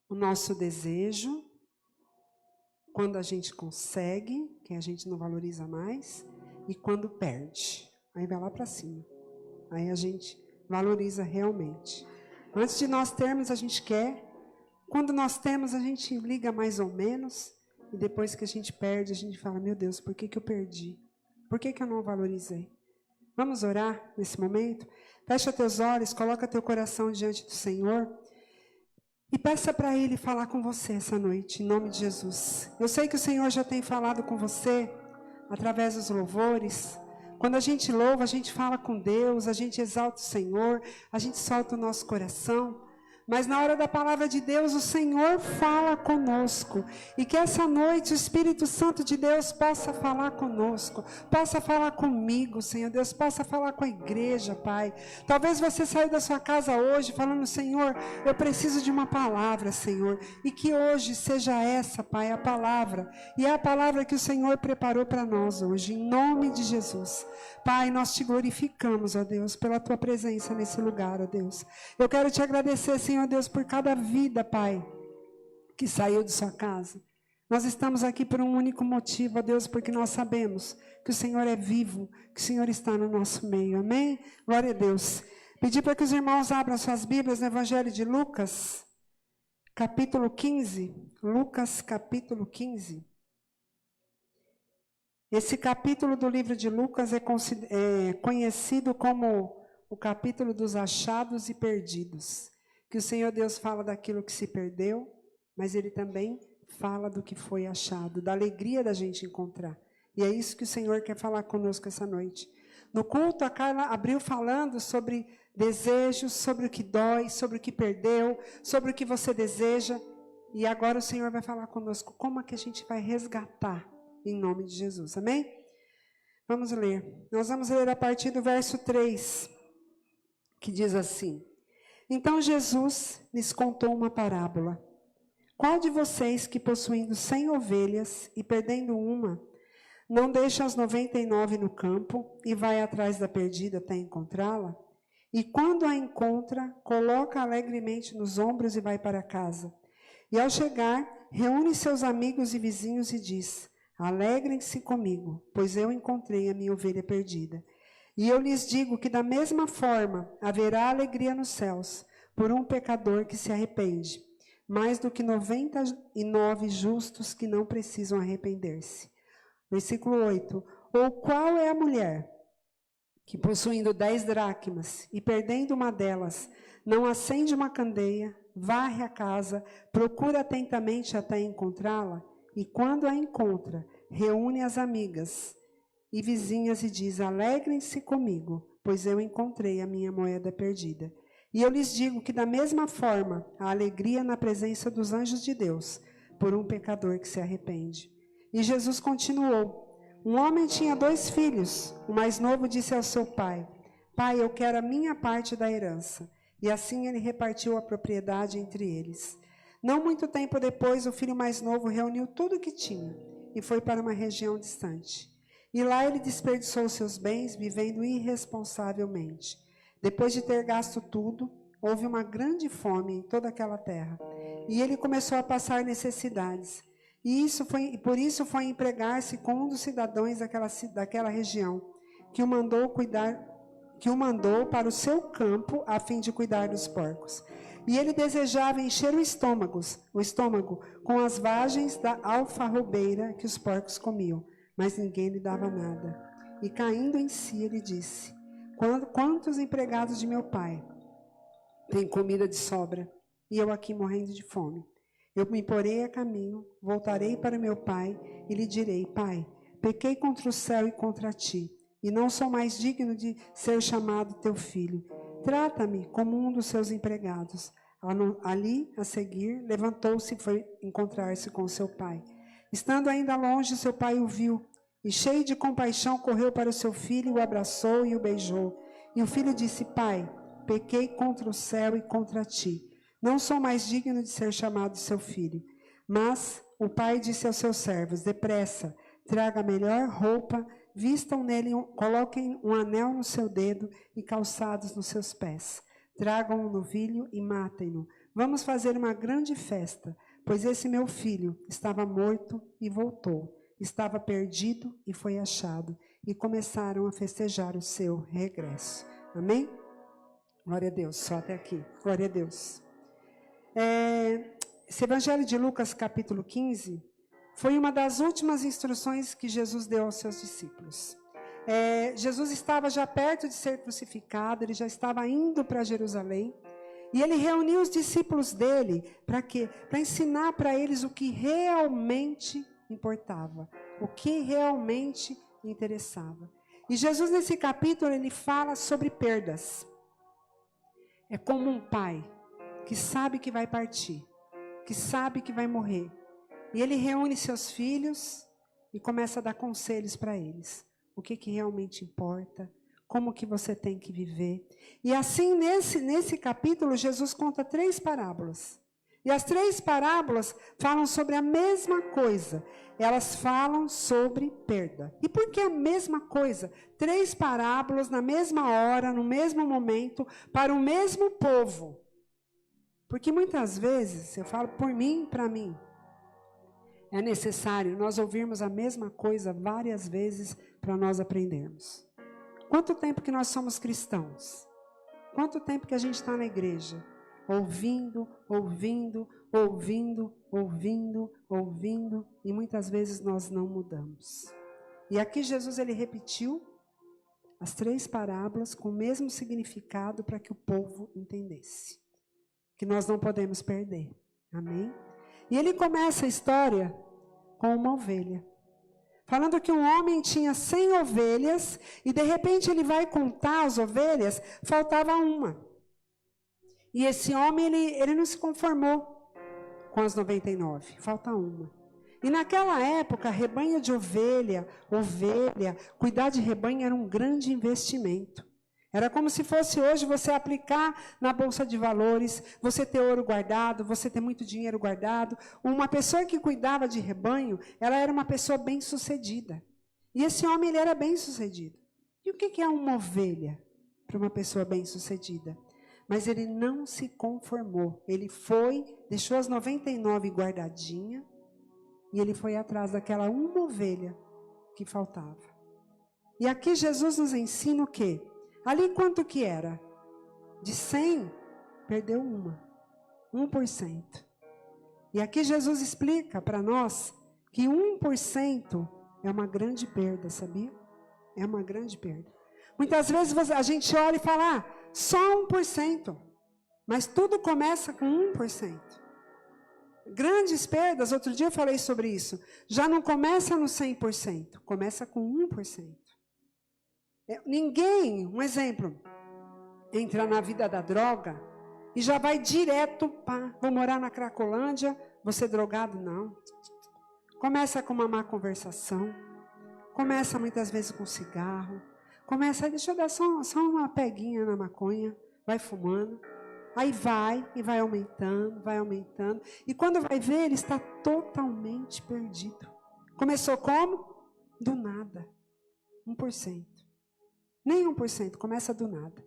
o nosso desejo, quando a gente consegue, que a gente não valoriza mais, e quando perde. Aí vai lá para cima. Aí a gente valoriza realmente. Antes de nós termos, a gente quer. Quando nós temos, a gente liga mais ou menos. E depois que a gente perde, a gente fala, meu Deus, por que eu perdi? Por que eu não valorizei? Vamos orar nesse momento? Fecha teus olhos, coloca teu coração diante do Senhor. E peça para Ele falar com você essa noite, em nome de Jesus. Eu sei que o Senhor já tem falado com você, através dos louvores. Quando a gente louva, a gente fala com Deus, a gente exalta o Senhor, a gente solta o nosso coração. Mas na hora da palavra de Deus, o Senhor fala conosco. E que essa noite o Espírito Santo de Deus possa falar conosco. Possa falar comigo, Senhor Deus. Possa falar com a igreja, Pai. Talvez você saiu da sua casa hoje falando, Senhor, eu preciso de uma palavra, Senhor. E que hoje seja essa, Pai, a palavra. E é a palavra que o Senhor preparou para nós hoje, em nome de Jesus. Pai, nós te glorificamos, ó Deus, pela tua presença nesse lugar, ó Deus. Eu quero te agradecer, Senhor Deus, por cada vida, Pai, que saiu de sua casa. Nós estamos aqui por um único motivo, ó Deus, porque nós sabemos que o Senhor é vivo, que o Senhor está no nosso meio, amém? Glória a Deus. Pedir para que os irmãos abram suas Bíblias no Evangelho de Lucas, capítulo 15. Lucas, capítulo 15. Esse capítulo do livro de Lucas é conhecido como o capítulo dos achados e perdidos. Que o Senhor Deus fala daquilo que se perdeu, mas Ele também fala do que foi achado, da alegria da gente encontrar. E é isso que o Senhor quer falar conosco essa noite. No culto, a Carla abriu falando sobre desejos, sobre o que dói, sobre o que perdeu, sobre o que você deseja. E agora o Senhor vai falar conosco como é que a gente vai resgatar. Em nome de Jesus, amém? Vamos ler. Nós vamos ler a partir do verso 3, que diz assim. Então Jesus lhes contou uma parábola. Qual de vocês que possuindo 100 ovelhas e perdendo uma, não deixa as 99 no campo e vai atrás da perdida até encontrá-la? E quando a encontra, coloca alegremente nos ombros e vai para casa. E ao chegar, reúne seus amigos e vizinhos e diz... Alegrem-se comigo, pois eu encontrei a minha ovelha perdida. E eu lhes digo que da mesma forma haverá alegria nos céus por um pecador que se arrepende, mais do que 99 justos que não precisam arrepender-se. Versículo 8. Ou qual é a mulher que possuindo 10 dracmas e perdendo uma delas, não acende uma candeia, varre a casa, procura atentamente até encontrá-la? E quando a encontra, reúne as amigas e vizinhas e diz, alegrem-se comigo, pois eu encontrei a minha moeda perdida. E eu lhes digo que da mesma forma, a alegria na presença dos anjos de Deus, por um pecador que se arrepende. E Jesus continuou, um homem tinha 2 filhos, o mais novo disse ao seu pai, pai, eu quero a minha parte da herança. E assim ele repartiu a propriedade entre eles. Não muito tempo depois, o filho mais novo reuniu tudo o que tinha e foi para uma região distante. E lá ele desperdiçou seus bens, vivendo irresponsavelmente. Depois de ter gasto tudo, houve uma grande fome em toda aquela terra. E ele começou a passar necessidades. E por isso foi empregar-se com um dos cidadãos daquela região, que o mandou para o seu campo a fim de cuidar dos porcos. E ele desejava encher o estômago com as vagens da alfarrobeira que os porcos comiam, mas ninguém lhe dava nada. E caindo em si, ele disse, quantos empregados de meu pai têm comida de sobra, e eu aqui morrendo de fome? Eu me porei a caminho, voltarei para meu pai, e lhe direi, pai, pequei contra o céu e contra ti, e não sou mais digno de ser chamado teu filho. Trata-me como um dos seus empregados. Ali, a seguir, levantou-se e foi encontrar-se com seu pai. Estando ainda longe, seu pai o viu, e cheio de compaixão, correu para o seu filho, o abraçou e o beijou. E o filho disse, pai, pequei contra o céu e contra ti. Não sou mais digno de ser chamado seu filho. Mas o pai disse aos seus servos, depressa, traga a melhor roupa, vistam nele, coloquem um anel no seu dedo e calçados nos seus pés. Tragam um novilho e matem-no. Vamos fazer uma grande festa, pois esse meu filho estava morto e voltou, estava perdido e foi achado. E começaram a festejar o seu regresso. Amém? Glória a Deus, só até aqui. Glória a Deus. Esse Evangelho de Lucas, capítulo 15, foi uma das últimas instruções que Jesus deu aos seus discípulos. Jesus estava já perto de ser crucificado, ele já estava indo para Jerusalém, e ele reuniu os discípulos dele, para quê? Para ensinar para eles o que realmente importava, o que realmente interessava. E Jesus, nesse capítulo, ele fala sobre perdas. É como um pai que sabe que vai partir, que sabe que vai morrer. E ele reúne seus filhos e começa a dar conselhos para eles. O que realmente importa, como que você tem que viver. E assim, nesse capítulo, Jesus conta 3 parábolas. E as 3 parábolas falam sobre a mesma coisa. Elas falam sobre perda. E por que a mesma coisa? 3 parábolas na mesma hora, no mesmo momento, para o mesmo povo. Porque muitas vezes, eu falo por mim, para mim, é necessário nós ouvirmos a mesma coisa várias vezes para nós aprendermos. Quanto tempo que nós somos cristãos? Quanto tempo que a gente está na igreja? Ouvindo, ouvindo, ouvindo, ouvindo, ouvindo, e muitas vezes nós não mudamos. E aqui Jesus, ele repetiu as 3 parábolas com o mesmo significado para que o povo entendesse. Que nós não podemos perder. Amém? E ele começa a história com uma ovelha. Falando que um homem tinha 100 ovelhas e de repente ele vai contar as ovelhas, faltava uma. E esse homem, ele não se conformou com as 99, falta uma. E naquela época, rebanho de ovelha, cuidar de rebanho era um grande investimento. Era como se fosse hoje você aplicar na Bolsa de Valores, você ter ouro guardado, você ter muito dinheiro guardado. Uma pessoa que cuidava de rebanho, ela era uma pessoa bem-sucedida. E esse homem, ele era bem-sucedido. E o que é uma ovelha para uma pessoa bem-sucedida? Mas ele não se conformou. Ele foi, deixou as 99 guardadinha, e ele foi atrás daquela uma ovelha que faltava. E aqui Jesus nos ensina o quê? Ali quanto que era? De 100, perdeu uma. 1%. E aqui Jesus explica para nós que 1% é uma grande perda, sabia? É uma grande perda. Muitas vezes a gente olha e fala, só 1%. Mas tudo começa com 1%. Grandes perdas, outro dia eu falei sobre isso, já não começa no 100%, começa com 1%. Ninguém, um exemplo, entra na vida da droga e já vai direto para, vou morar na Cracolândia, vou ser drogado, não. Começa com uma má conversação, começa muitas vezes com cigarro, começa, deixa eu dar só uma peguinha na maconha, vai fumando, aí vai aumentando, e quando vai ver, ele está totalmente perdido. Começou como? Do nada, 1%. Nem 1%, começa do nada.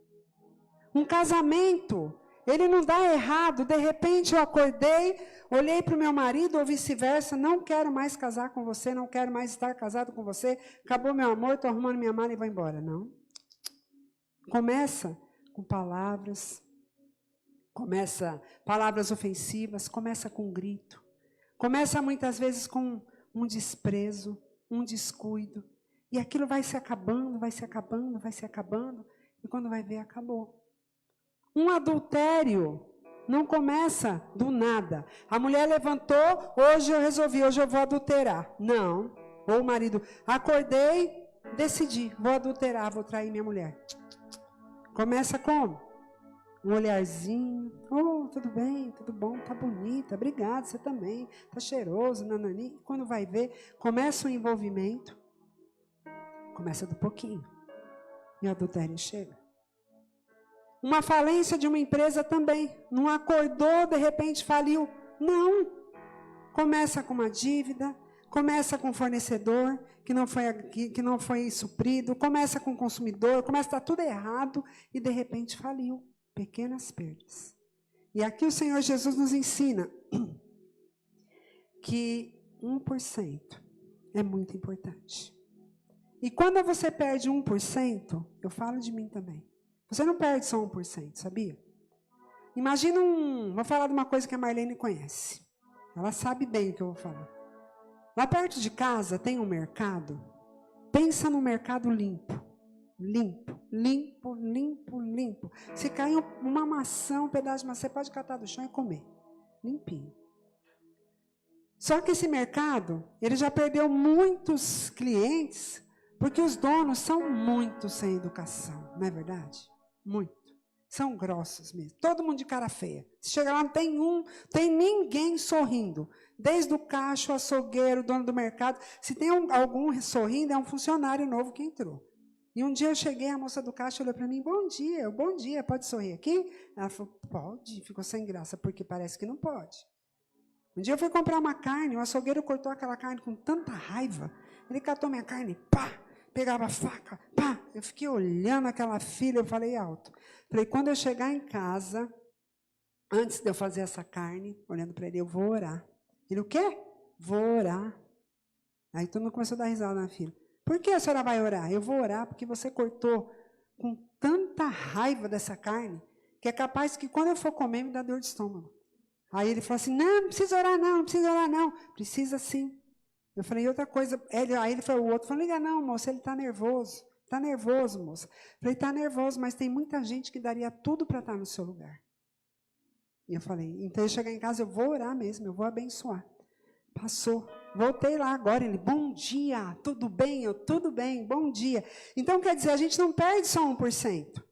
Um casamento, ele não dá errado. De repente eu acordei, olhei para o meu marido, ou vice-versa, não quero mais casar com você, não quero mais estar casado com você, acabou meu amor, estou arrumando minha mala e vou embora. Não. Começa com palavras, começa palavras ofensivas, começa com um grito, começa muitas vezes com um desprezo, um descuido. E aquilo vai se acabando, e quando vai ver, acabou. Um adultério não começa do nada. A mulher levantou, hoje eu vou adulterar. Não. Ou o marido, acordei, decidi, vou adulterar, vou trair minha mulher. Começa como? Um olharzinho, tudo bem, tudo bom, tá bonita, obrigado, você também, tá cheiroso, nanani. E quando vai ver, começa o envolvimento. Começa do pouquinho. E o adultério chega. Uma falência de uma empresa também. Não acordou, de repente faliu. Não. Começa com uma dívida. Começa com um fornecedor que não foi suprido. Começa com o consumidor. Começa a estar tudo errado. E de repente faliu. Pequenas perdas. E aqui o Senhor Jesus nos ensina que 1% é muito importante. E quando você perde 1%, eu falo de mim também, você não perde só 1%, sabia? Imagina vou falar de uma coisa que a Marlene conhece. Ela sabe bem o que eu vou falar. Lá perto de casa tem um mercado. Pensa num mercado limpo. Limpo, limpo, limpo, limpo. Se cair uma maçã, um pedaço de maçã, você pode catar do chão e comer. Limpinho. Só que esse mercado, ele já perdeu muitos clientes, porque os donos são muito sem educação, não é verdade? Muito. São grossos mesmo. Todo mundo de cara feia. Se chega lá, não tem ninguém sorrindo. Desde o caixa, o açougueiro, o dono do mercado. Se tem algum sorrindo, é um funcionário novo que entrou. E um dia eu cheguei, a moça do caixa olhou para mim, bom dia, pode sorrir aqui? Ela falou, pode. Ficou sem graça, porque parece que não pode. Um dia eu fui comprar uma carne, o açougueiro cortou aquela carne com tanta raiva. Ele catou minha carne, pá, pegava a faca, pá. Eu fiquei olhando aquela filha, eu falei alto. Falei, quando eu chegar em casa, antes de eu fazer essa carne, olhando para ele, eu vou orar. Ele, o quê? Vou orar. Aí todo mundo começou a dar risada na filha. Por que a senhora vai orar? Eu vou orar porque você cortou com tanta raiva dessa carne, que é capaz que quando eu for comer, me dá dor de estômago. Aí ele falou assim, não precisa orar não, não precisa orar não. Precisa sim. Eu falei, outra coisa. Aí ele falou, o outro falou, liga não, moça, ele está nervoso. Está nervoso, moça. Eu falei, está nervoso, mas tem muita gente que daria tudo para estar no seu lugar. E eu falei, então eu chegar em casa, eu vou orar mesmo, eu vou abençoar. Passou. Voltei lá agora, ele, bom dia, tudo bem? Eu, tudo bem, bom dia. Então, quer dizer, a gente não perde só 1%.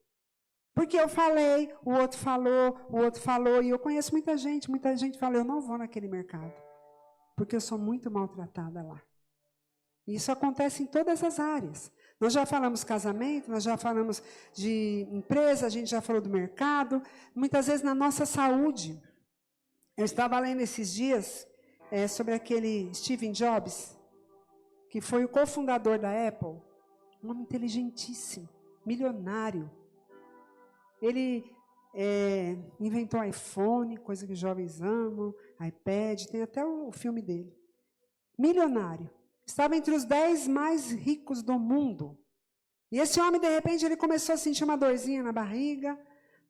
Porque eu falei, o outro falou, e eu conheço muita gente fala, eu não vou naquele mercado, porque eu sou muito maltratada lá. E isso acontece em todas as áreas. Nós já falamos casamento, nós já falamos de empresa, a gente já falou do mercado, muitas vezes na nossa saúde. Eu estava lendo esses dias sobre aquele Steve Jobs, que foi o cofundador da Apple, um homem inteligentíssimo, milionário. Ele inventou iPhone, coisa que os jovens amam, iPad, tem até o filme dele. Milionário. Estava entre os 10 mais ricos do mundo. E esse homem, de repente, ele começou a sentir uma dorzinha na barriga,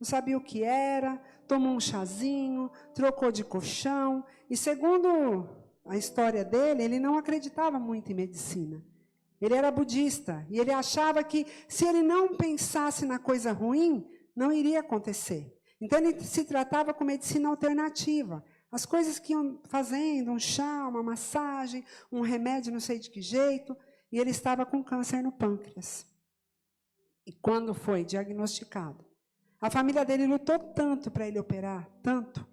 não sabia o que era, tomou um chazinho, trocou de colchão. E segundo a história dele, ele não acreditava muito em medicina. Ele era budista. E ele achava que se ele não pensasse na coisa ruim, não iria acontecer. Então, ele se tratava com medicina alternativa. As coisas que iam fazendo, um chá, uma massagem, um remédio, não sei de que jeito, e ele estava com câncer no pâncreas. E quando foi diagnosticado, a família dele lutou tanto para ele operar, tanto,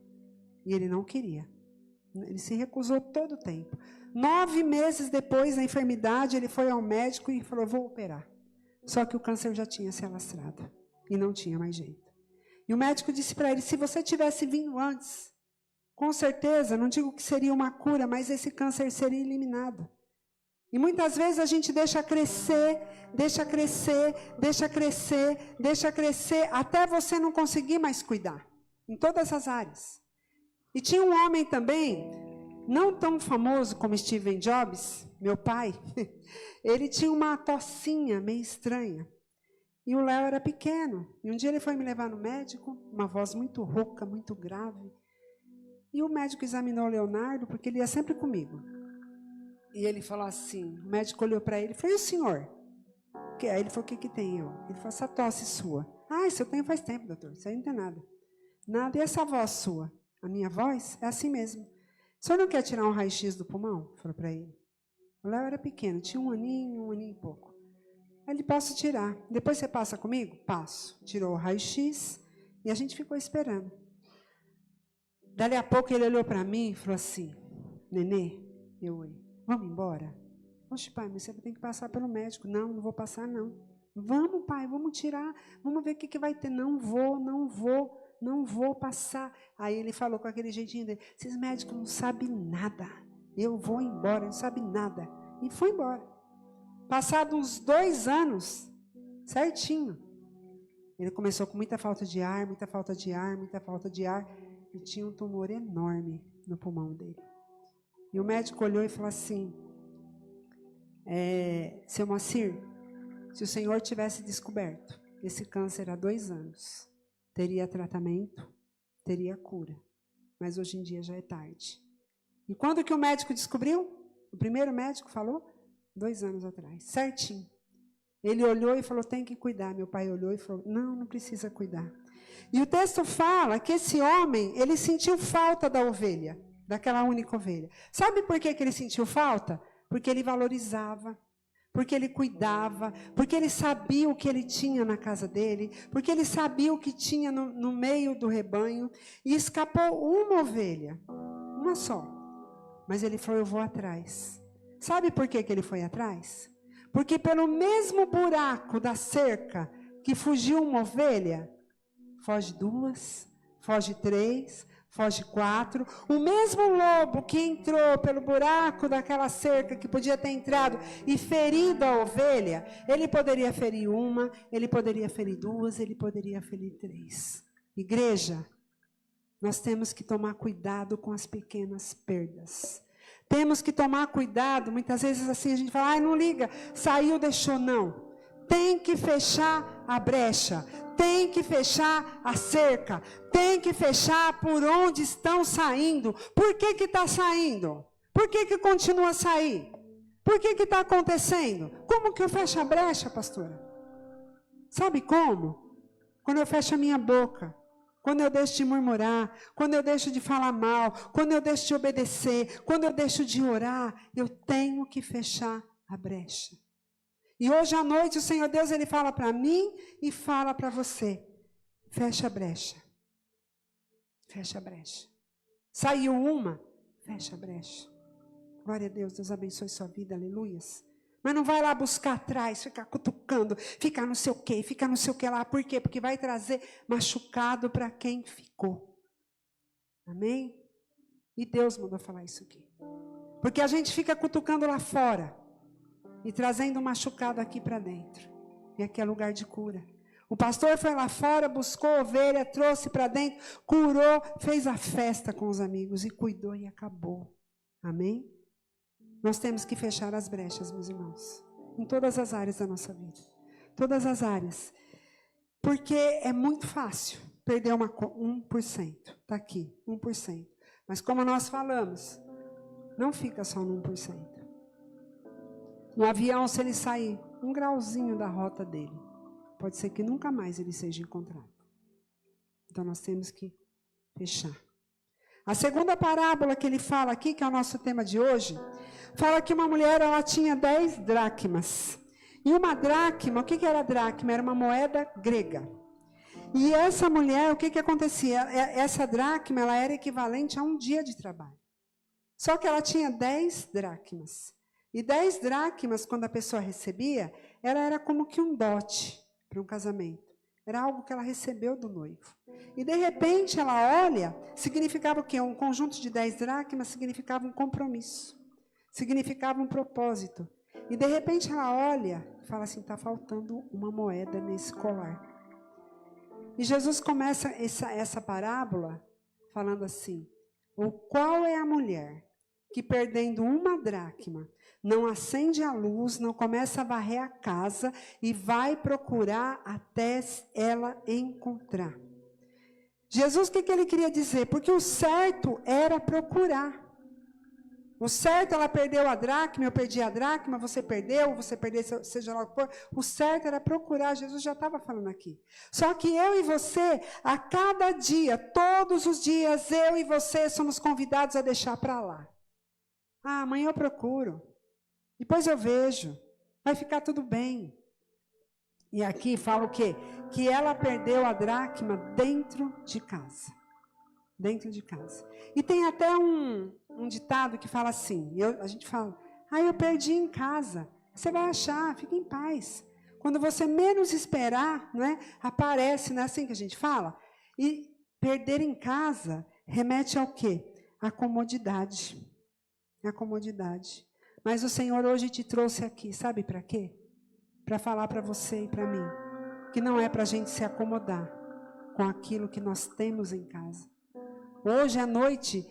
e ele não queria. Ele se recusou todo o tempo. 9 meses depois da enfermidade, ele foi ao médico e falou, vou operar. Só que o câncer já tinha se alastrado, e não tinha mais jeito. E o médico disse para ele, se você tivesse vindo antes, com certeza, não digo que seria uma cura, mas esse câncer seria eliminado. E muitas vezes a gente deixa crescer, até você não conseguir mais cuidar, em todas as áreas. E tinha um homem também, não tão famoso como Steve Jobs, meu pai, ele tinha uma tossinha meio estranha. E o Léo era pequeno. E um dia ele foi me levar no médico, uma voz muito rouca, muito grave. E o médico examinou o Leonardo, porque ele ia sempre comigo. E ele falou assim, o médico olhou para ele e falou, e o senhor? Aí ele falou, o que tem eu? Ele falou, essa tosse sua. Ah, isso eu tenho faz tempo, doutor, isso aí não tem nada. Nada, e essa voz sua? A minha voz é assim mesmo. O senhor não quer tirar um raio-x do pulmão? Falou para ele. O Léo era pequeno, tinha um aninho e pouco. Aí ele, posso tirar. Depois você passa comigo? Passo. Tirou o raio-x e a gente ficou esperando. Dali a pouco ele olhou para mim e falou assim, Nenê, vamos embora? Oxe, pai, mas você tem que passar pelo médico. Não vou passar, não. Vamos, pai, vamos tirar, vamos ver o que vai ter. Não vou passar. Aí ele falou com aquele jeitinho dele, esses médicos não sabem nada. Eu vou embora, não sabem nada. E foi embora. Passados uns 2 anos, certinho, ele começou com muita falta de ar. e tinha um tumor enorme no pulmão dele. E o médico olhou e falou assim, seu Moacir, se o senhor tivesse descoberto esse câncer há 2 anos, teria tratamento, teria cura. Mas hoje em dia já é tarde. E quando que o médico descobriu? O primeiro médico falou? 2 anos atrás, certinho. Ele olhou e falou, tem que cuidar. Meu pai olhou e falou, não precisa cuidar. E o texto fala que esse homem, ele sentiu falta da ovelha, daquela única ovelha. Sabe por que ele sentiu falta? Porque ele valorizava, porque ele cuidava, porque ele sabia o que ele tinha na casa dele, porque ele sabia o que tinha no meio do rebanho, e escapou uma ovelha, uma só. Mas ele falou, eu vou atrás. Sabe por que ele foi atrás? Porque pelo mesmo buraco da cerca que fugiu uma ovelha, foge 2, foge 3, foge 4. O mesmo lobo que entrou pelo buraco daquela cerca, que podia ter entrado e ferido a ovelha, ele poderia ferir 1, ele poderia ferir 2, ele poderia ferir 3. Igreja, nós temos que tomar cuidado com as pequenas perdas. Temos que tomar cuidado, muitas vezes assim a gente fala, não liga, saiu, deixou, não. Tem que fechar a brecha, tem que fechar a cerca, tem que fechar por onde estão saindo. Por que está saindo? Por que continua a sair? Por que está acontecendo? Como que eu fecho a brecha, pastora? Sabe como? Quando eu fecho a minha boca. Quando eu deixo de murmurar, quando eu deixo de falar mal, quando eu deixo de obedecer, quando eu deixo de orar, eu tenho que fechar a brecha. E hoje à noite o Senhor Deus, Ele fala para mim e fala para você. Fecha a brecha. Fecha a brecha. Saiu uma, fecha a brecha. Glória a Deus, Deus abençoe sua vida, aleluias. Mas não vai lá buscar atrás, ficar cutucando, ficar não sei o quê, ficar não sei o que lá. Por quê? Porque vai trazer machucado para quem ficou. Amém? E Deus mandou falar isso aqui. Porque a gente fica cutucando lá fora e trazendo machucado aqui para dentro. E aqui é lugar de cura. O pastor foi lá fora, buscou a ovelha, trouxe para dentro, curou, fez a festa com os amigos e cuidou e acabou. Amém? Nós temos que fechar as brechas, meus irmãos, em todas as áreas da nossa vida. Todas as áreas. Porque é muito fácil perder 1%. Está aqui, 1%. Mas como nós falamos, não fica só no 1%. No avião, se ele sair 1 grauzinho da rota dele, pode ser que nunca mais ele seja encontrado. Então nós temos que fechar. A segunda parábola que ele fala aqui, que é o nosso tema de hoje, fala que uma mulher, ela tinha 10 dracmas. E uma dracma, o que era dracma? Era uma moeda grega. E essa mulher, o que acontecia? Essa dracma, ela era equivalente a 1 dia de trabalho. Só que ela tinha 10 dracmas. E 10 dracmas, quando a pessoa recebia, ela era como que um dote para um casamento. Era algo que ela recebeu do noivo. E, de repente, ela olha, significava o quê? Um conjunto de 10 dracmas significava um compromisso. Significava um propósito. E, de repente, ela olha e fala assim, está faltando uma moeda nesse colar. E Jesus começa essa parábola falando assim, qual é a mulher que, perdendo 1 dracma, não acende a luz, não começa a varrer a casa e vai procurar até ela encontrar. Jesus, o que ele queria dizer? Porque o certo era procurar. O certo, ela perdeu a dracma, eu perdi a dracma, você perdeu, seja lá o que for. O certo era procurar, Jesus já estava falando aqui. Só que eu e você, a cada dia, todos os dias, eu e você somos convidados a deixar para lá. Amanhã eu procuro. Depois eu vejo. Vai ficar tudo bem. E aqui fala o quê? Que ela perdeu a dracma dentro de casa. Dentro de casa. E tem até um ditado que fala assim, a gente fala, eu perdi em casa. Você vai achar, fica em paz. Quando você menos esperar, não é? Aparece, não é assim que a gente fala? E perder em casa remete ao quê? À comodidade. A comodidade. Mas o Senhor hoje te trouxe aqui, sabe para quê? Para falar para você e para mim, que não é para a gente se acomodar com aquilo que nós temos em casa. Hoje é a noite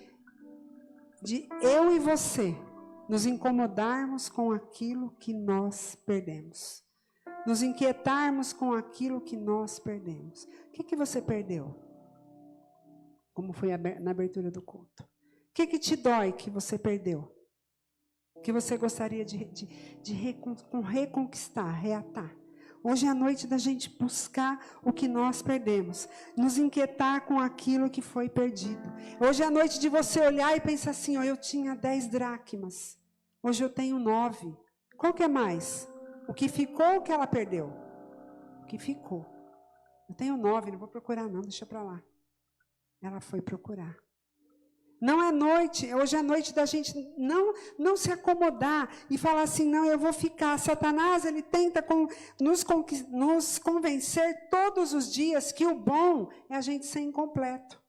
de eu e você nos incomodarmos com aquilo que nós perdemos. Nos inquietarmos com aquilo que nós perdemos. O que você perdeu? Como foi na abertura do culto. O que te dói que você perdeu? Que você gostaria de reconquistar, reatar. Hoje é a noite da gente buscar o que nós perdemos. Nos inquietar com aquilo que foi perdido. Hoje é a noite de você olhar e pensar assim, eu tinha 10 dracmas. Hoje eu tenho 9. Qual que é mais? O que ficou ou o que ela perdeu? O que ficou. Eu tenho 9, não vou procurar não, deixa para lá. Ela foi procurar. Não é noite, hoje é noite da gente não se acomodar e falar assim, não, eu vou ficar. Satanás, ele tenta nos convencer todos os dias que o bom é a gente ser incompleto.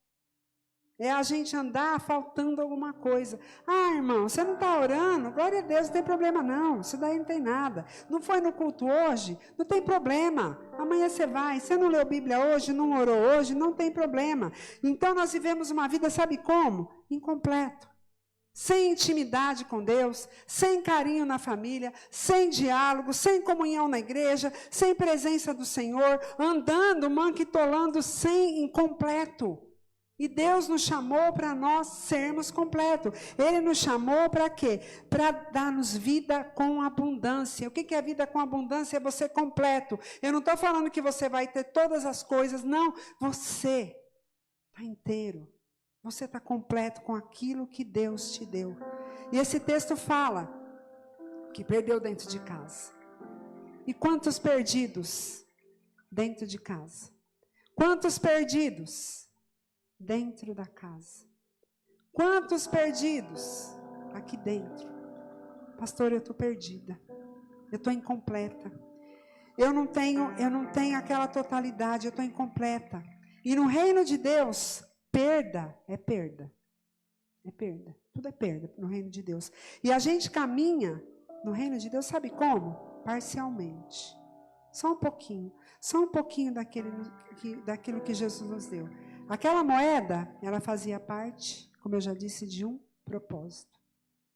É a gente andar faltando alguma coisa. Ah, irmão, você não está orando? Glória a Deus, não tem problema não. Isso daí não tem nada. Não foi no culto hoje? Não tem problema. Amanhã você vai. Você não leu Bíblia hoje, não orou hoje? Não tem problema. Então nós vivemos uma vida, sabe como? Incompleto. Sem intimidade com Deus, sem carinho na família, sem diálogo, sem comunhão na igreja, sem presença do Senhor, andando, manquitolando, sem incompleto. E Deus nos chamou para nós sermos completos. Ele nos chamou para quê? Para dar-nos vida com abundância. O que é vida com abundância? É você completo. Eu não estou falando que você vai ter todas as coisas. Não, você está inteiro. Você está completo com aquilo que Deus te deu. E esse texto fala que perdeu dentro de casa. E quantos perdidos dentro de casa? Quantos perdidos dentro da casa? Quantos perdidos aqui dentro? Pastor, eu estou perdida. Eu estou incompleta. Eu não tenho aquela totalidade, eu estou incompleta. E no reino de Deus, perda é perda. É perda. Tudo é perda no reino de Deus. E a gente caminha no reino de Deus, sabe como? Parcialmente. Só um pouquinho. Só um pouquinho daquilo que Jesus nos deu. Aquela moeda, ela fazia parte, como eu já disse, de um propósito.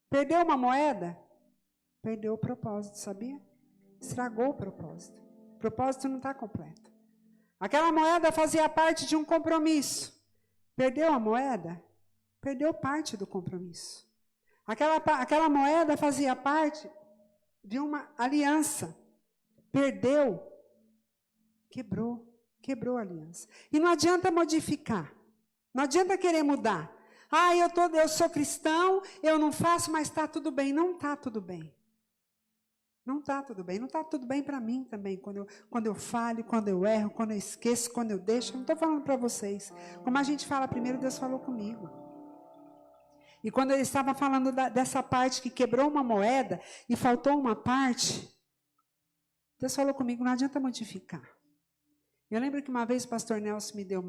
Perdeu uma moeda? Perdeu o propósito, sabia? Estragou o propósito. O propósito não está completo. Aquela moeda fazia parte de um compromisso. Perdeu a moeda? Perdeu parte do compromisso. Aquela moeda fazia parte de uma aliança. Perdeu. Quebrou a aliança. E não adianta modificar. Não adianta querer mudar. Ah, eu sou cristão, eu não faço, mas está tudo bem. Não está tudo bem. Não está tudo bem. Não está tudo bem para mim também. Quando eu falho, quando eu erro, quando eu esqueço, quando eu deixo. Eu não estou falando para vocês. Como a gente fala primeiro, Deus falou comigo. E quando ele estava falando dessa parte que quebrou uma moeda e faltou uma parte, Deus falou comigo, não adianta modificar. Eu lembro que uma vez o pastor Nelson me deu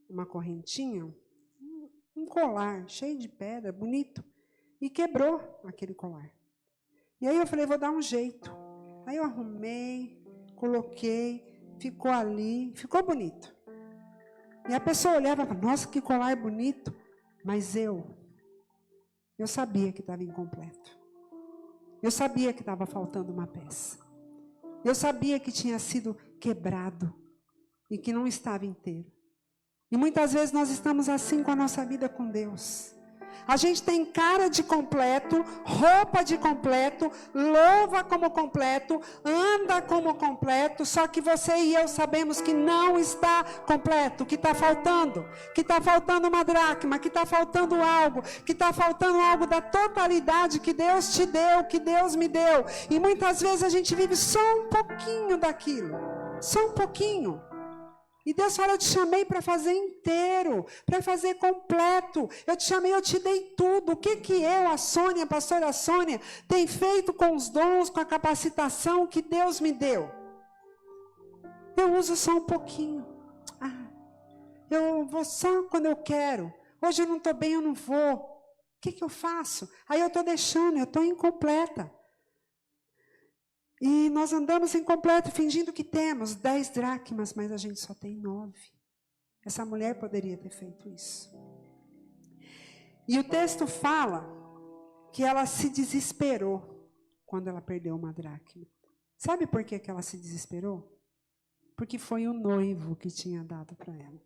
uma correntinha, um colar cheio de pedra, bonito, e quebrou aquele colar. E aí eu falei, vou dar um jeito. Aí eu arrumei, coloquei, ficou ali, ficou bonito. E a pessoa olhava e falava, nossa, que colar bonito. Mas eu sabia que estava incompleto. Eu sabia que estava faltando uma peça. Eu sabia que tinha sido quebrado e que não estava inteiro. E muitas vezes nós estamos assim com a nossa vida com Deus. A gente tem cara de completo, roupa de completo, louva como completo, anda como completo, só que você e eu sabemos que não está completo, que está faltando uma dracma, que está faltando algo da totalidade que Deus te deu, que Deus me deu. E muitas vezes a gente vive só um pouquinho daquilo, só um pouquinho. E Deus fala, eu te chamei para fazer inteiro, para fazer completo. Eu te chamei, eu te dei tudo. O que eu, a Sônia, a pastora Sônia, tem feito com os dons, com a capacitação que Deus me deu? Eu uso só um pouquinho. Eu vou só quando eu quero. Hoje eu não estou bem, eu não vou. O que eu faço? Aí eu estou deixando, eu estou incompleta. E nós andamos incompleto, fingindo que temos 10 dracmas, mas a gente só tem 9. Essa mulher poderia ter feito isso. E o texto fala que ela se desesperou quando ela perdeu uma dracma. Sabe por que ela se desesperou? Porque foi o noivo que tinha dado para ela.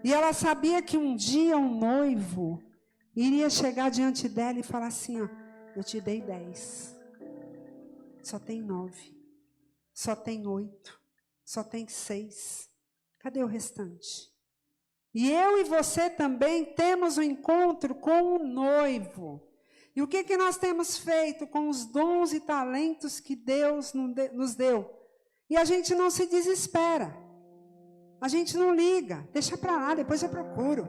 E ela sabia que um dia um noivo iria chegar diante dela e falar assim, ó, eu te dei 10, só tem 9, só tem 8, só tem 6. Cadê o restante? E eu e você também temos um encontro com o noivo. E o que nós temos feito com os dons e talentos que Deus nos deu? E a gente não se desespera. A gente não liga. Deixa para lá, depois eu procuro.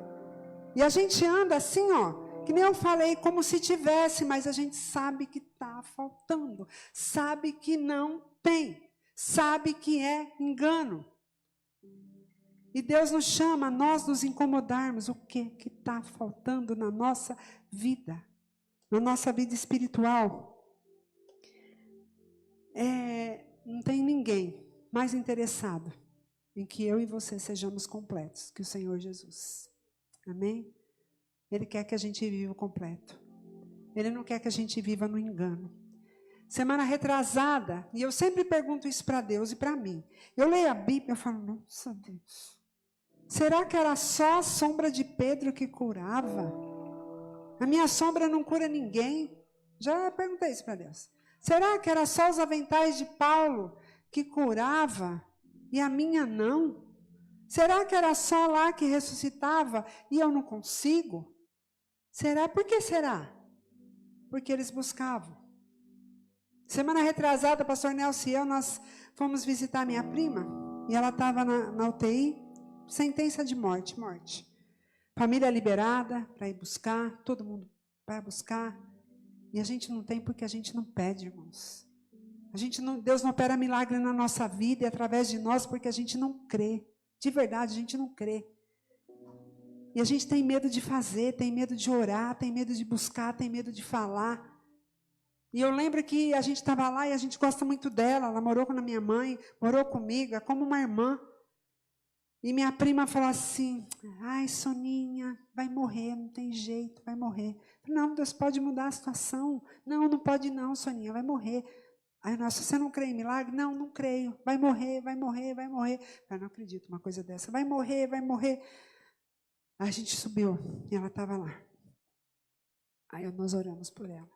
E a gente anda assim, ó, que nem eu falei, como se tivesse, mas a gente sabe que está faltando. Sabe que não tem. Sabe que é engano. E Deus nos chama a nós nos incomodarmos. O que está faltando na nossa vida? Na nossa vida espiritual. Não tem ninguém mais interessado em que eu e você sejamos completos que o Senhor Jesus. Amém? Ele quer que a gente viva completo. Ele não quer que a gente viva no engano. Semana retrasada, e eu sempre pergunto isso para Deus e para mim. Eu leio a Bíblia e falo, nossa Deus, será que era só a sombra de Pedro que curava? A minha sombra não cura ninguém. Já perguntei isso para Deus. Será que era só os aventais de Paulo que curava e a minha não? Será que era só lá que ressuscitava e eu não consigo? Será? Por que será? Porque eles buscavam. Semana retrasada, pastor Nelson e eu, nós fomos visitar minha prima e ela estava na UTI, sentença de morte. Família liberada para ir buscar, todo mundo vai buscar. E a gente não tem porque a gente não pede, irmãos. Deus não opera milagre na nossa vida e através de nós porque a gente não crê. De verdade, a gente não crê. E a gente tem medo de fazer, tem medo de orar, tem medo de buscar, tem medo de falar. E eu lembro que a gente estava lá e a gente gosta muito dela. Ela morou com a minha mãe, morou comigo, é como uma irmã. E minha prima falou assim, ai, Soninha, vai morrer, não tem jeito, vai morrer. Não, Deus pode mudar a situação. Não pode não, Soninha, vai morrer. Aí, nossa, você não crê em milagre? Não creio. Vai morrer. Eu não acredito numa coisa dessa. Vai morrer. Aí a gente subiu e ela estava lá. Aí nós oramos por ela.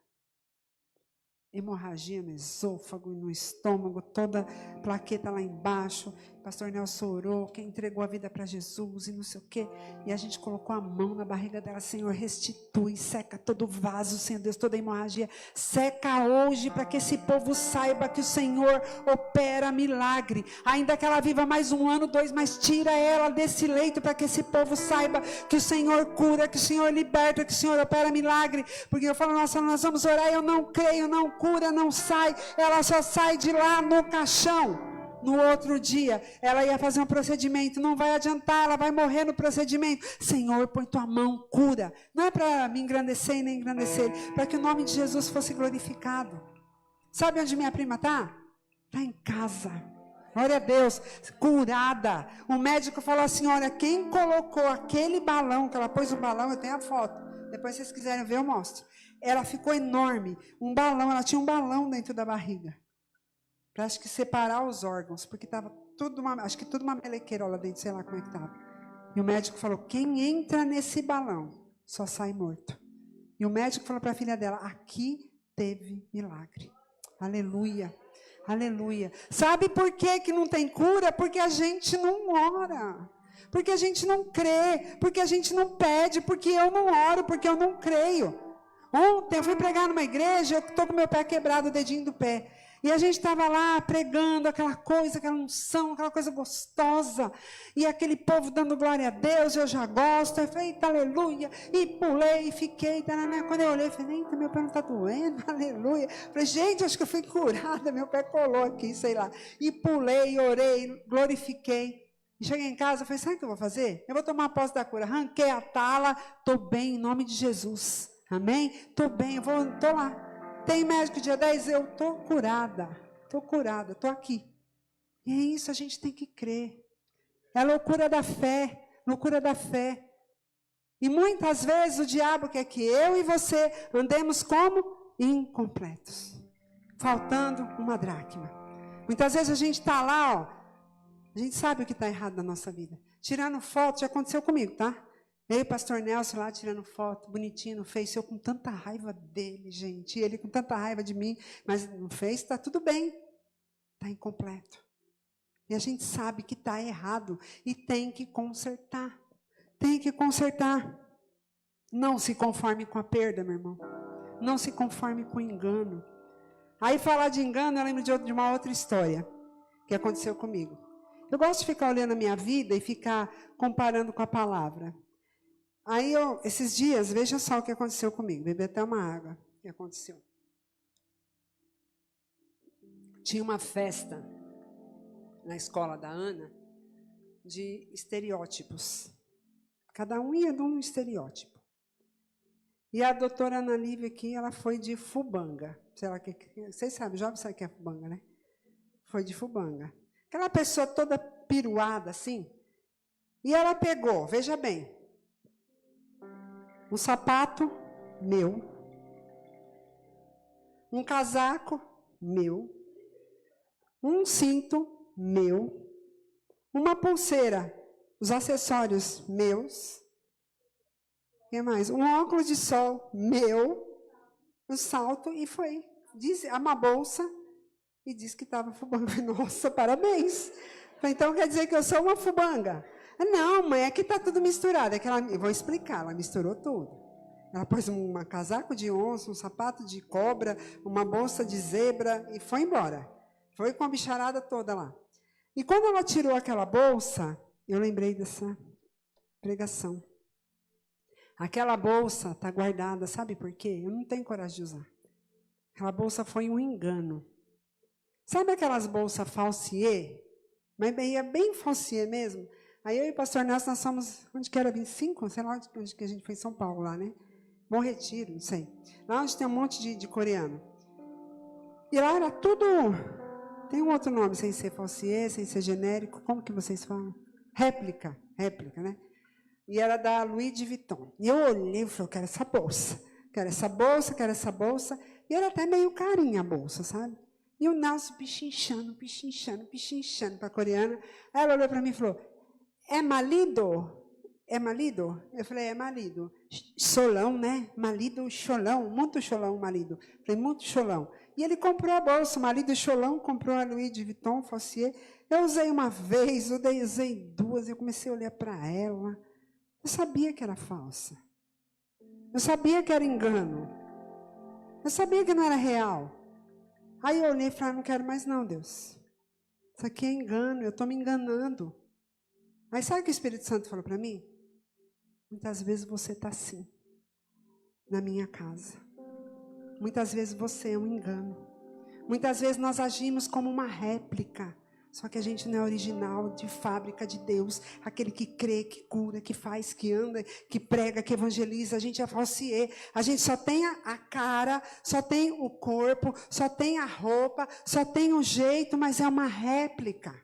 Hemorragia no esôfago, no estômago, toda plaqueta lá embaixo. Pastor Nelson orou, quem entregou a vida para Jesus e não sei o quê. E a gente colocou a mão na barriga dela, Senhor, restitui, seca todo o vaso, Senhor Deus, toda a hemorragia. Seca hoje para que esse povo saiba que o Senhor opera milagre. Ainda que ela viva mais 1 ano, 2, mas tira ela desse leito para que esse povo saiba que o Senhor cura, que o Senhor liberta, que o Senhor opera milagre. Porque eu falo, nossa, nós vamos orar, eu não creio, não cura, não sai. Ela só sai de lá no caixão. No outro dia, ela ia fazer um procedimento, não vai adiantar, ela vai morrer no procedimento. Senhor, põe tua mão, cura. Não é para me engrandecer e nem engrandecer, para que o nome de Jesus fosse glorificado. Sabe onde minha prima está? Está em casa. Glória a Deus, curada. O médico falou assim, olha, quem colocou aquele balão, que ela pôs um balão, eu tenho a foto. Depois, se vocês quiserem ver, eu mostro. Ela ficou enorme, um balão, ela tinha um balão dentro da barriga. Para, acho que, separar os órgãos, porque estava tudo uma melequeira lá dentro, sei lá como é que estava. E o médico falou, quem entra nesse balão só sai morto. E o médico falou para a filha dela, aqui teve milagre. Aleluia, aleluia. Sabe por que não tem cura? Porque a gente não ora. Porque a gente não crê. Porque a gente não pede. Porque eu não oro. Porque eu não creio. Ontem eu fui pregar numa igreja, eu estou com meu pé quebrado, o dedinho do pé. E a gente estava lá pregando aquela coisa, aquela unção, aquela coisa gostosa. E aquele povo dando glória a Deus, eu já gosto. Eu falei, eita, aleluia. E pulei, e fiquei. Quando eu olhei, eu falei, eita, meu pé não está doendo, aleluia. Eu falei, gente, acho que eu fui curada, meu pé colou aqui, sei lá. E pulei, orei, glorifiquei. E cheguei em casa, eu falei, sabe o que eu vou fazer? Eu vou tomar posse da cura. Arranquei a tala, estou bem, em nome de Jesus. Amém? Estou bem, estou lá. Tem médico dia 10, eu estou curada, estou aqui. E é isso, a gente tem que crer. É a loucura da fé, loucura da fé. E muitas vezes o diabo quer que eu e você andemos como incompletos, faltando uma dracma. Muitas vezes a gente está lá, ó, a gente sabe o que está errado na nossa vida. Tirando foto, já aconteceu comigo, tá? Eu e o pastor Nelson lá tirando foto, bonitinho no Face, eu com tanta raiva dele, gente, e ele com tanta raiva de mim, mas no Face está tudo bem, está incompleto. E a gente sabe que está errado e tem que consertar. Tem que consertar. Não se conforme com a perda, meu irmão. Não se conforme com o engano. Aí falar de engano, eu lembro de uma outra história que aconteceu comigo. Eu gosto de ficar olhando a minha vida e ficar comparando com a palavra. Aí, esses dias, veja só o que aconteceu comigo. Bebi até uma água. O que aconteceu? Tinha uma festa na escola da Ana de estereótipos. Cada um ia de um estereótipo. E a doutora Ana Lívia aqui, ela foi de fubanga. Vocês sabem, jovem sabe o que é fubanga, né? Foi de fubanga. Aquela pessoa toda piruada, assim. E ela pegou, veja bem, um sapato meu, um casaco meu, um cinto meu, uma pulseira, os acessórios meus, o que mais? Um óculos de sol meu, um salto e foi. Disse, uma bolsa e disse que estava fubanga. Nossa, parabéns. Então quer dizer que eu sou uma fubanga? Não, mãe, é que está tudo misturado. É que eu vou explicar, ela misturou tudo. Ela pôs um casaco de onça, um sapato de cobra, uma bolsa de zebra e foi embora. Foi com a bicharada toda lá. E quando ela tirou aquela bolsa, eu lembrei dessa pregação. Aquela bolsa está guardada, sabe por quê? Eu não tenho coragem de usar. Aquela bolsa foi um engano. Sabe aquelas bolsas falsier? Mas bem falsier mesmo. Aí eu e o pastor Nelson, nós somos, onde que era, 25? Sei lá onde que a gente foi, em São Paulo, lá, né? Bom Retiro, não sei. Lá onde tem um monte de coreano. E lá era tudo... Tem um outro nome, sem ser falsier, sem ser genérico. Como que vocês falam? Réplica, né? E era da Louis Vuitton. E eu olhei e falei, eu quero essa bolsa. Quero essa bolsa, quero essa bolsa. E era até meio carinha a bolsa, sabe? E o Nelson pichinchando para a coreana. Aí ela olhou para mim e falou, é malido? É malido? Eu falei, é malido. Cholão, né? Malido, cholão. Muito cholão, malido. Falei, muito cholão. E ele comprou a bolsa, o marido cholão comprou a Louis Vuitton, falsier. Eu usei uma vez, usei duas, eu comecei a olhar para ela. Eu sabia que era falsa. Eu sabia que era engano. Eu sabia que não era real. Aí eu olhei e falei, não quero mais não, Deus. Isso aqui é engano, eu estou me enganando. Aí sabe o que o Espírito Santo falou para mim? Muitas vezes você está assim, na minha casa. Muitas vezes você é um engano. Muitas vezes nós agimos como uma réplica. Só que a gente não é original, de fábrica de Deus. Aquele que crê, que cura, que faz, que anda, que prega, que evangeliza. A gente é falsier. A gente só tem a cara, só tem o corpo, só tem a roupa, só tem o jeito, mas é uma réplica.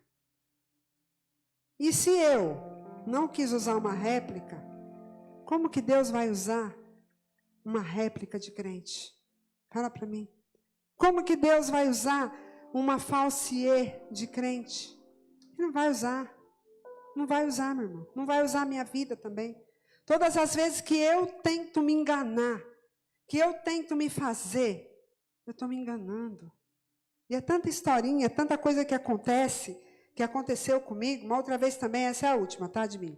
E se eu não quis usar uma réplica, como que Deus vai usar uma réplica de crente? Fala para mim. Como que Deus vai usar uma falsier de crente? Ele não vai usar. Não vai usar, meu irmão. Não vai usar a minha vida também. Todas as vezes que eu tento me enganar, que eu tento me fazer, eu estou me enganando. E é tanta historinha, é tanta coisa que acontece, que aconteceu comigo. Uma outra vez também, essa é a última, tá, de mim.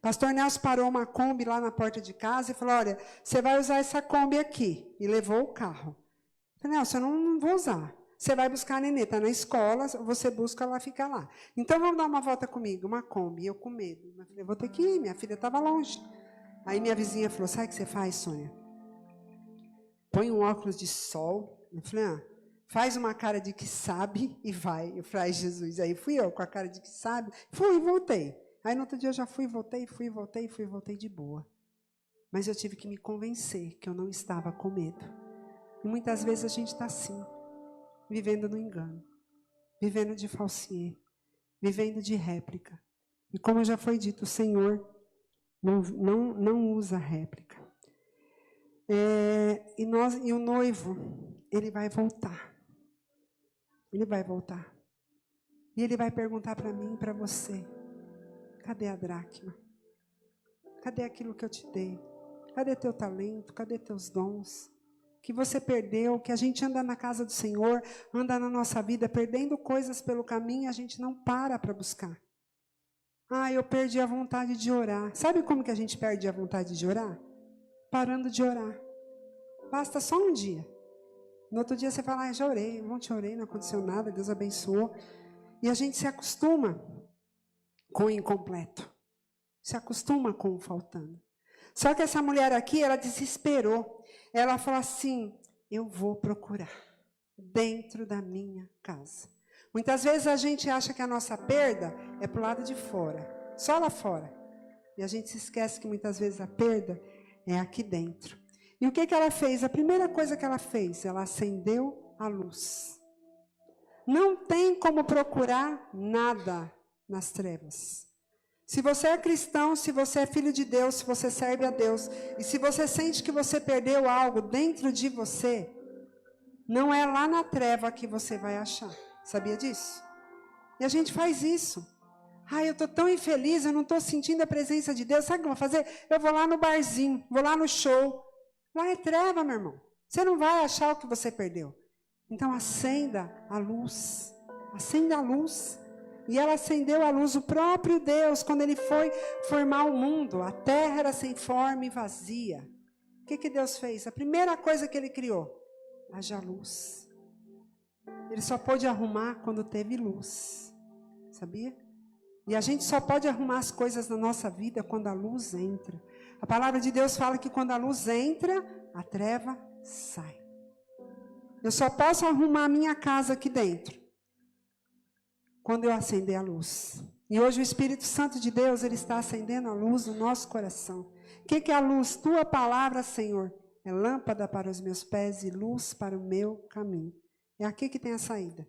Pastor Nelson parou uma Kombi lá na porta de casa e falou, olha, você vai usar essa Kombi aqui. E levou o carro. Eu falei, Nelson, eu não vou usar. Você vai buscar a nenê, está na escola, você busca, ela fica lá. Então, vamos dar uma volta comigo, uma Kombi. Eu com medo. Eu falei, eu vou ter que ir, minha filha estava longe. Aí minha vizinha falou, sabe o que você faz, Sônia? Põe um óculos de sol. Eu falei, faz uma cara de que sabe e vai. Eu falei, Jesus. Aí fui eu com a cara de que sabe. Fui e voltei. Aí no outro dia eu já fui e voltei de boa. Mas eu tive que me convencer que eu não estava com medo. E muitas vezes a gente está assim, vivendo no engano, vivendo de falsier, vivendo de réplica. E como já foi dito, o Senhor não usa réplica. E o noivo, ele vai voltar. Ele vai voltar. E ele vai perguntar para mim e para você: cadê a dracma? Cadê aquilo que eu te dei? Cadê teu talento? Cadê teus dons? Que você perdeu, que a gente anda na casa do Senhor, anda na nossa vida, perdendo coisas pelo caminho, a gente não para buscar. Eu perdi a vontade de orar. Sabe como que a gente perde a vontade de orar? Parando de orar. Basta só um dia. No outro dia você fala: já orei, ontem orei, não aconteceu nada, Deus abençoou. E a gente se acostuma com o incompleto. Se acostuma com o faltando. Só que essa mulher aqui, ela desesperou. Ela falou assim: eu vou procurar dentro da minha casa. Muitas vezes a gente acha que a nossa perda é para o lado de fora, só lá fora. E a gente se esquece que muitas vezes a perda é aqui dentro. E o que ela fez? A primeira coisa que ela fez, ela acendeu a luz. Não tem como procurar nada nas trevas. Se você é cristão, se você é filho de Deus, se você serve a Deus, e se você sente que você perdeu algo dentro de você, não é lá na treva que você vai achar. Sabia disso? E a gente faz isso. Eu estou tão infeliz, eu não estou sentindo a presença de Deus. Sabe o que eu vou fazer? Eu vou lá no barzinho, vou lá no show. Lá é treva, meu irmão. Você não vai achar o que você perdeu. Então acenda a luz. Acenda a luz. E ela acendeu a luz, o próprio Deus, quando ele foi formar o mundo. A terra era sem forma e vazia. O que Deus fez? A primeira coisa que ele criou: haja luz. Ele só pôde arrumar quando teve luz. Sabia? E a gente só pode arrumar as coisas na nossa vida quando a luz entra. A palavra de Deus fala que quando a luz entra, a treva sai. Eu só posso arrumar a minha casa aqui dentro quando eu acender a luz. E hoje o Espírito Santo de Deus, ele está acendendo a luz no nosso coração. O que é a luz? Tua palavra, Senhor, é lâmpada para os meus pés e luz para o meu caminho. É aqui que tem a saída.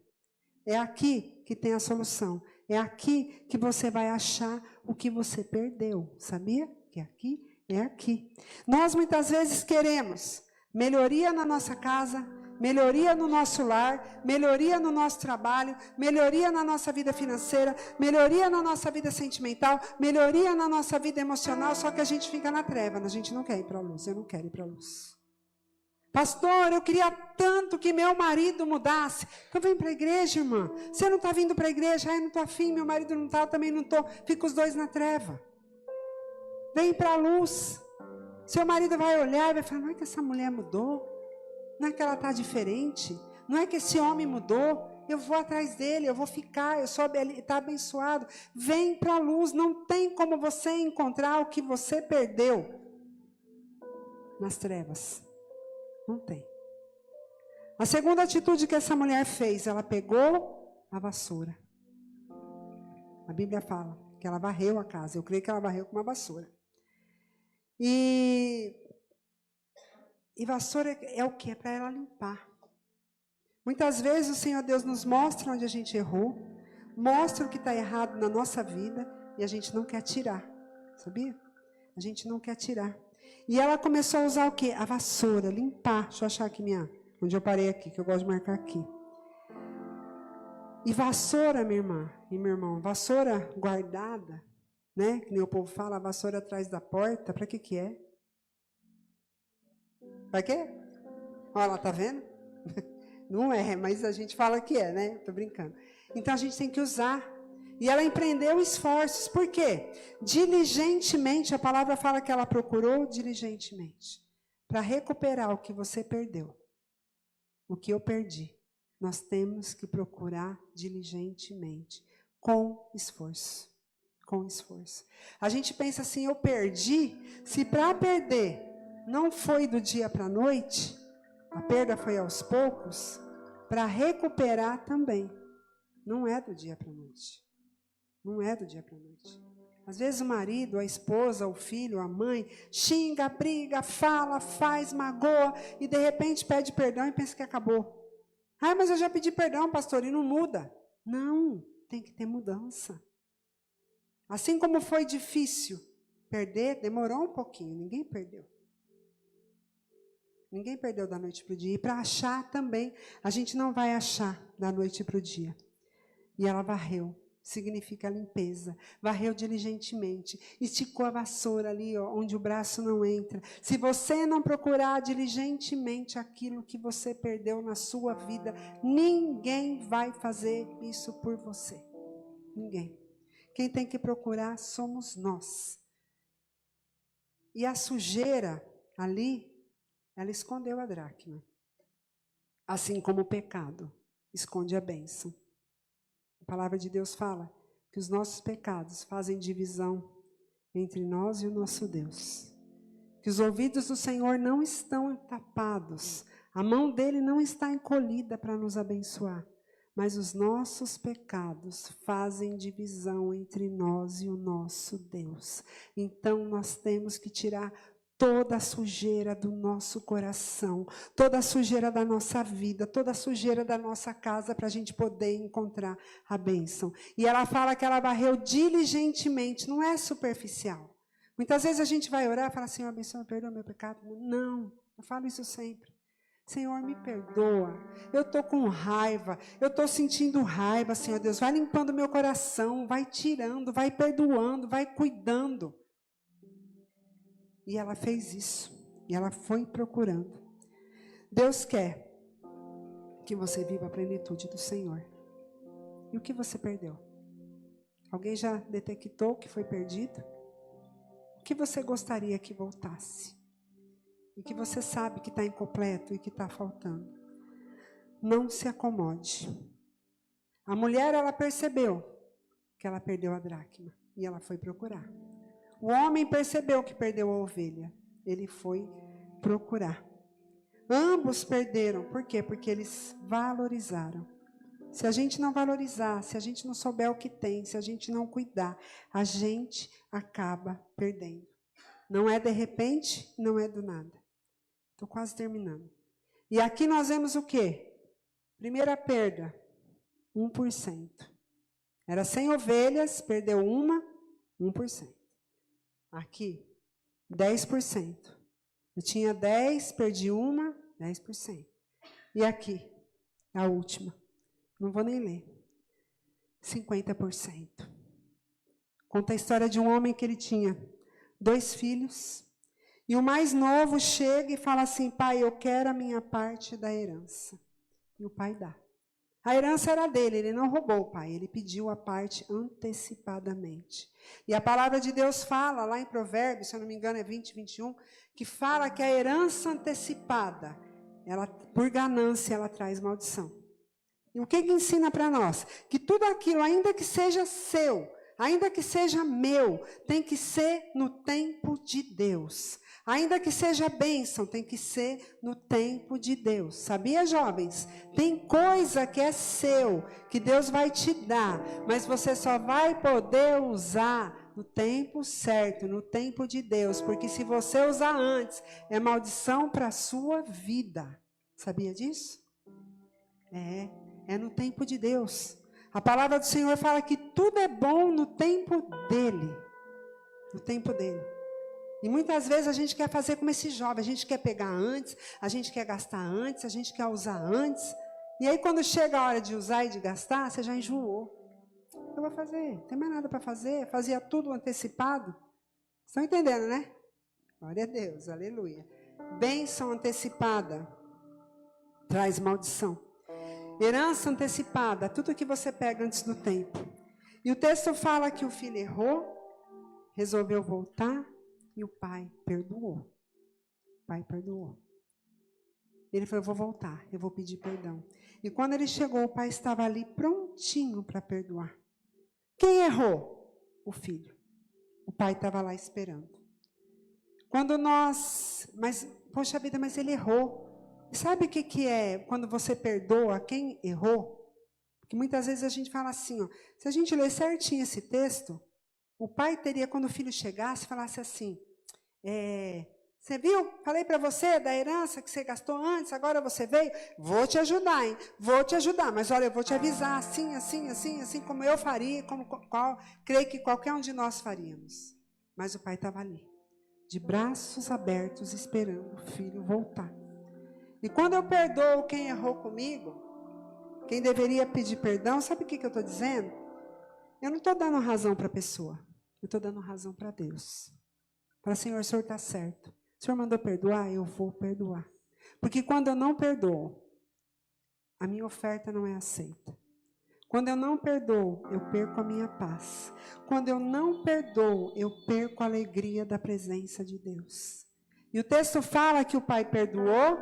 É aqui que tem a solução. É aqui que você vai achar o que você perdeu. Sabia? Que aqui é aqui. Nós muitas vezes queremos melhoria na nossa casa, melhoria no nosso lar, melhoria no nosso trabalho, melhoria na nossa vida financeira, melhoria na nossa vida sentimental, melhoria na nossa vida emocional, só que a gente fica na treva, a gente não quer ir para a luz, eu não quero ir para a luz. Pastor, eu queria tanto que meu marido mudasse. Eu venho para a igreja, irmã. Você não está vindo para a igreja? Eu não estou afim, meu marido não está, eu também não estou. Fica os dois na treva. Vem para a luz. Seu marido vai olhar e vai falar: não é que essa mulher mudou? Não é que ela está diferente? Não é que esse homem mudou? Eu vou atrás dele, eu vou ficar, está abençoado. Vem para a luz, não tem como você encontrar o que você perdeu nas trevas. Não tem. A segunda atitude que essa mulher fez, ela pegou a vassoura. A Bíblia fala que ela varreu a casa. Eu creio que ela varreu com uma vassoura. E vassoura é o quê? É para ela limpar. Muitas vezes o Senhor Deus nos mostra onde a gente errou, mostra o que está errado na nossa vida e a gente não quer tirar. Sabia? A gente não quer tirar. E ela começou a usar o quê? A vassoura, limpar. Deixa eu achar aqui onde eu parei aqui, que eu gosto de marcar aqui. E vassoura, minha irmã e meu irmão, vassoura guardada, né? Que nem o povo fala, a vassoura atrás da porta, para que é? Para quê? Olha lá, tá vendo? Não é, mas a gente fala que é, né? Tô brincando. Então a gente tem que usar. E ela empreendeu esforços. Por quê? Diligentemente, a palavra fala que ela procurou diligentemente. Para recuperar o que você perdeu. O que eu perdi. Nós temos que procurar diligentemente. Com esforço. Com esforço. A gente pensa assim: eu perdi. Se para perder não foi do dia para a noite, a perda foi aos poucos, para recuperar também. Não é do dia para a noite. Não é do dia para a noite. Às vezes o marido, a esposa, o filho, a mãe, xinga, briga, fala, faz, magoa, e de repente pede perdão e pensa que acabou. Mas eu já pedi perdão, pastor, e não muda. Não, tem que ter mudança. Assim como foi difícil perder, demorou um pouquinho, ninguém perdeu. Ninguém perdeu da noite para o dia. E para achar também, a gente não vai achar da noite para o dia. E ela varreu, significa limpeza. Varreu diligentemente. Esticou a vassoura ali, ó, onde o braço não entra. Se você não procurar diligentemente aquilo que você perdeu na sua vida, ninguém vai fazer isso por você. Ninguém. Quem tem que procurar somos nós. E a sujeira ali, ela escondeu a dracma. Assim como o pecado esconde a bênção. A palavra de Deus fala que os nossos pecados fazem divisão entre nós e o nosso Deus. Que os ouvidos do Senhor não estão tapados. A mão dele não está encolhida para nos abençoar. Mas os nossos pecados fazem divisão entre nós e o nosso Deus. Então nós temos que tirar toda a sujeira do nosso coração, toda a sujeira da nossa vida, toda a sujeira da nossa casa, para a gente poder encontrar a bênção. E ela fala que ela varreu diligentemente, não é superficial. Muitas vezes a gente vai orar e fala, Senhor, abençoa, perdoa meu pecado. Não, eu falo isso sempre. Senhor, me perdoa, eu estou com raiva, eu estou sentindo raiva, Senhor Deus, vai limpando meu coração, vai tirando, vai perdoando, vai cuidando. E ela fez isso. E ela foi procurando. Deus quer que você viva a plenitude do Senhor. E o que você perdeu? Alguém já detectou que foi perdido? O que você gostaria que voltasse? E que você sabe que está incompleto e que está faltando? Não se acomode. A mulher, ela percebeu que ela perdeu a dracma. E ela foi procurar. O homem percebeu que perdeu a ovelha. Ele foi procurar. Ambos perderam. Por quê? Porque eles valorizaram. Se a gente não valorizar, se a gente não souber o que tem, se a gente não cuidar, a gente acaba perdendo. Não é de repente, não é do nada. Estou quase terminando. E aqui nós vemos o quê? Primeira perda, 1%. Era 100 ovelhas, perdeu uma, 1%. Aqui, 10%. Eu tinha 10, perdi uma, 10%. E aqui, a última. Não vou nem ler. 50%. Conta a história de um homem que ele tinha 2 filhos. E o mais novo chega e fala assim, pai, eu quero a minha parte da herança. E o pai dá. A herança era dele, ele não roubou o pai, ele pediu a parte antecipadamente. E a palavra de Deus fala, lá em Provérbios, se eu não me engano é 20, 21, que fala que a herança antecipada, ela, por ganância, ela traz maldição. E o que ensina para nós? Que tudo aquilo, ainda que seja seu, ainda que seja meu, tem que ser no tempo de Deus. Ainda que seja bênção, tem que ser no tempo de Deus. Sabia, jovens? Tem coisa que é seu, que Deus vai te dar, mas você só vai poder usar no tempo certo, no tempo de Deus. Porque se você usar antes, é maldição para a sua vida. Sabia disso? É no tempo de Deus. A palavra do Senhor fala que tudo é bom no tempo dele. No tempo dele. E muitas vezes a gente quer fazer como esse jovem, a gente quer pegar antes, a gente quer gastar antes, a gente quer usar antes. E aí quando chega a hora de usar e de gastar, você já enjoou. Eu vou fazer, não tem mais nada para fazer, fazia tudo antecipado. Estão entendendo, né? Glória a Deus, aleluia. Bênção antecipada traz maldição. Herança antecipada, tudo que você pega antes do tempo. E o texto fala que o filho errou, resolveu voltar, e o pai perdoou. O pai perdoou. Ele falou, eu vou voltar, eu vou pedir perdão. E quando ele chegou, o pai estava ali prontinho para perdoar. Quem errou? O filho. O pai estava lá esperando. Quando nós... poxa vida, mas ele errou. Sabe o que é quando você perdoa quem errou? Porque muitas vezes a gente fala assim, ó, se a gente ler certinho esse texto, o pai teria, quando o filho chegasse, falasse assim, Você viu? Falei para você da herança que você gastou antes, agora você veio. Vou te ajudar, hein? Vou te ajudar, mas olha, eu vou te avisar assim como eu faria, creio que qualquer um de nós faríamos. Mas o pai estava ali, de braços abertos, esperando o filho voltar. E quando eu perdoo quem errou comigo, quem deveria pedir perdão, sabe o que eu estou dizendo? Eu não estou dando razão para a pessoa, eu estou dando razão para Deus. Para o Senhor está certo. O Senhor mandou perdoar, eu vou perdoar. Porque quando eu não perdoo, a minha oferta não é aceita. Quando eu não perdoo, eu perco a minha paz. Quando eu não perdoo, eu perco a alegria da presença de Deus. E o texto fala que o pai perdoou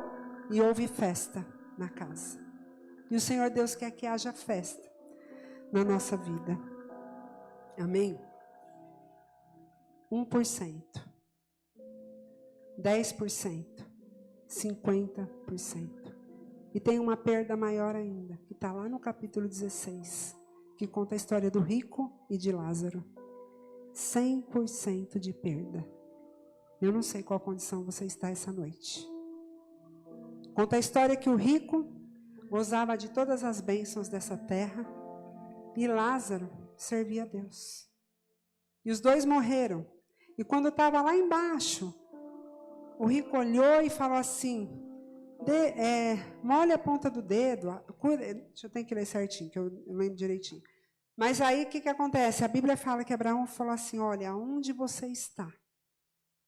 e houve festa na casa. E o Senhor Deus quer que haja festa na nossa vida. Amém? 1%. 10%. 50%. E tem uma perda maior ainda, que está lá no capítulo 16, que conta a história do rico e de Lázaro. 100% de perda. Eu não sei qual condição você está essa noite. Conta a história que o rico gozava de todas as bênçãos dessa terra e Lázaro servia a Deus. E os dois morreram. E quando estava lá embaixo, o rico olhou e falou assim, molha a ponta do dedo, deixa eu ter que ler certinho, que eu lembro direitinho. Mas aí o que acontece? A Bíblia fala que Abraão falou assim, olha, aonde você está,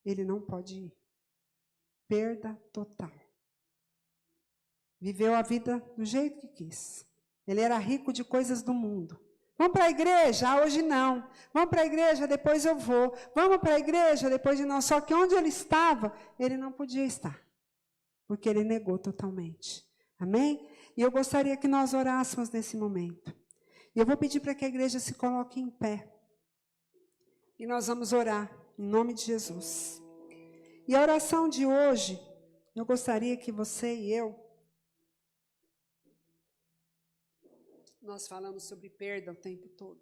ele não pode ir. Perda total. Viveu a vida do jeito que quis. Ele era rico de coisas do mundo. Vamos para a igreja? Ah, hoje não. Vamos para a igreja? Depois eu vou. Vamos para a igreja? Depois de não. Só que onde ele estava, ele não podia estar. Porque ele negou totalmente. Amém? E eu gostaria que nós orássemos nesse momento. E eu vou pedir para que a igreja se coloque em pé. E nós vamos orar em nome de Jesus. E a oração de hoje, eu gostaria que você e eu, nós falamos sobre perda o tempo todo.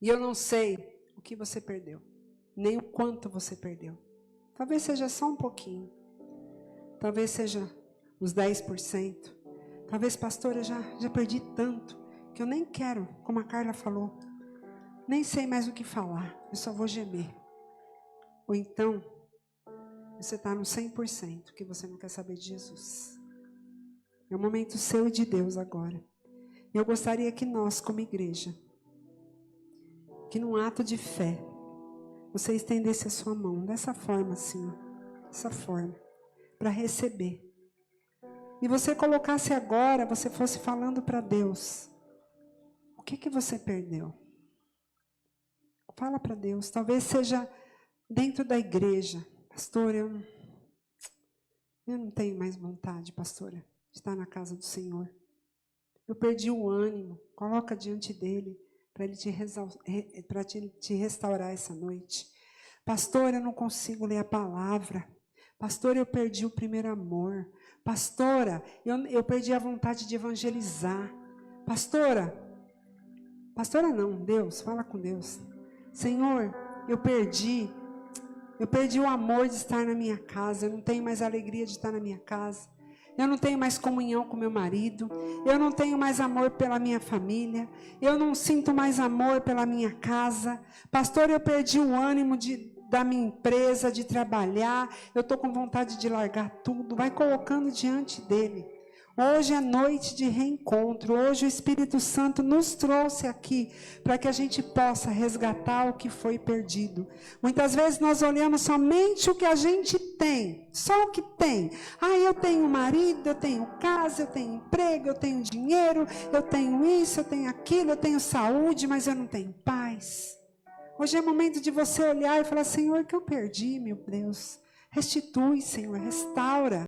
E eu não sei o que você perdeu, nem o quanto você perdeu. Talvez seja só um pouquinho. Talvez seja os 10%. Talvez, pastor, eu já perdi tanto que eu nem quero, como a Carla falou, nem sei mais o que falar, eu só vou gemer. Ou então, você está no 100% que você não quer saber de Jesus. É o momento seu e de Deus agora. Eu gostaria que nós, como igreja, que num ato de fé, você estendesse a sua mão, dessa forma assim, dessa forma, para receber. E você colocasse agora, você fosse falando para Deus, o que você perdeu? Fala para Deus, talvez seja dentro da igreja. Pastor, eu não tenho mais vontade, pastora, de estar na casa do Senhor. Eu perdi o ânimo. Coloca diante dele para ele te restaurar essa noite. Pastor, eu não consigo ler a palavra. Pastor, eu perdi o primeiro amor. Pastora, eu perdi a vontade de evangelizar. Pastora não, Deus, fala com Deus. Senhor, eu perdi o amor de estar na minha casa. Eu não tenho mais alegria de estar na minha casa. Eu não tenho mais comunhão com meu marido. Eu não tenho mais amor pela minha família. Eu não sinto mais amor pela minha casa. Pastor, eu perdi o ânimo da minha empresa, de trabalhar. Eu estou com vontade de largar tudo. Vai colocando diante dele. Hoje é noite de reencontro. Hoje o Espírito Santo nos trouxe aqui para que a gente possa resgatar o que foi perdido. Muitas vezes nós olhamos somente o que a gente tem, só o que tem. Eu tenho marido, eu tenho casa, eu tenho emprego, eu tenho dinheiro, eu tenho isso, eu tenho aquilo, eu tenho saúde, mas eu não tenho paz. Hoje é momento de você olhar e falar, Senhor, que eu perdi, meu Deus. Restitui, Senhor, restaura.